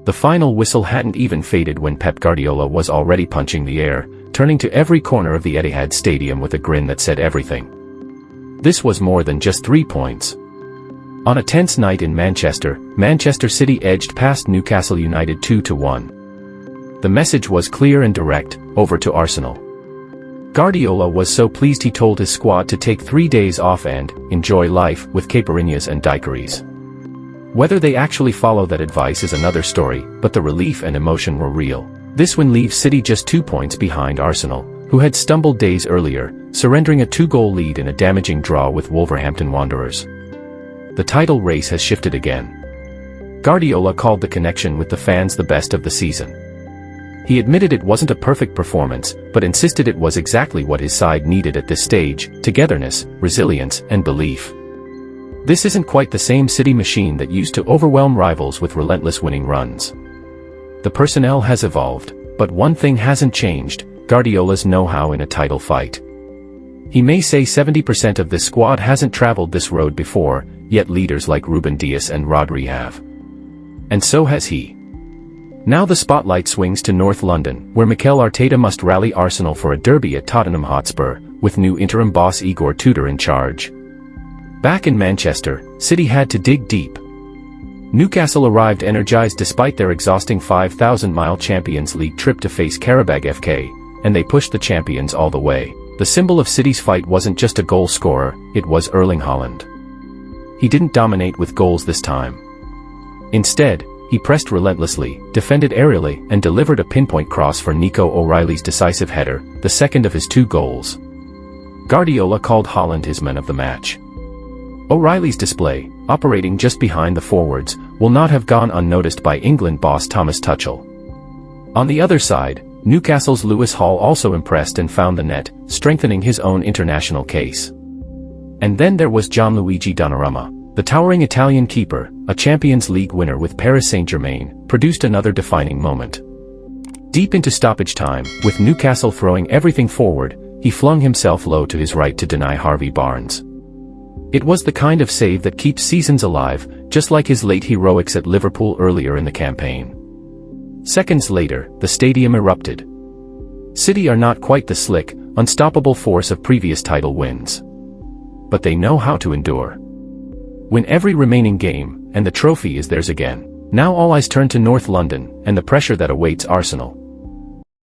The final whistle hadn't even faded when Pep Guardiola was already punching the air, turning to every corner of the Etihad Stadium with a grin that said everything. This was more than just 3 points. On a tense night in Manchester, Manchester City edged past Newcastle United 2-1. The message was clear and direct: over to Arsenal. Guardiola was so pleased he told his squad to take 3 days off and enjoy life with caipirinhas and daiquiris. Whether they actually follow that advice is another story, but the relief and emotion were real. This win leaves City just 2 points behind Arsenal, who had stumbled days earlier, surrendering a 2-goal lead in a damaging draw with Wolverhampton Wanderers. The title race has shifted again. Guardiola called the connection with the fans the best of the season. He admitted it wasn't a perfect performance, but insisted it was exactly what his side needed at this stage: togetherness, resilience, and belief. This isn't quite the same City machine that used to overwhelm rivals with relentless winning runs. The personnel has evolved, but one thing hasn't changed: Guardiola's know-how in a title fight. He may say 70% of this squad hasn't traveled this road before, yet leaders like Ruben Dias and Rodri have. And so has he. Now the spotlight swings to North London, where Mikel Arteta must rally Arsenal for a derby at Tottenham Hotspur, with new interim boss Igor Tudor in charge. Back in Manchester, City had to dig deep. Newcastle arrived energized despite their exhausting 5,000-mile Champions League trip to face Qarabag FK, and they pushed the champions all the way. The symbol of City's fight wasn't just a goal scorer, it was Erling Haaland. He didn't dominate with goals this time. Instead, he pressed relentlessly, defended aerially, and delivered a pinpoint cross for Nico O'Reilly's decisive header, the second of his 2 goals. Guardiola called Haaland his man of the match. O'Reilly's display, operating just behind the forwards, will not have gone unnoticed by England boss Thomas Tuchel. On the other side, Newcastle's Lewis Hall also impressed and found the net, strengthening his own international case. And then there was Gianluigi Donnarumma. The towering Italian keeper, a Champions League winner with Paris Saint-Germain, produced another defining moment. Deep into stoppage time, with Newcastle throwing everything forward, he flung himself low to his right to deny Harvey Barnes. It was the kind of save that keeps seasons alive, just like his late heroics at Liverpool earlier in the campaign. Seconds later, the stadium erupted. City are not quite the slick, unstoppable force of previous title wins. But they know how to endure. Win every remaining game, and the trophy is theirs again. Now all eyes turn to North London, and the pressure that awaits Arsenal.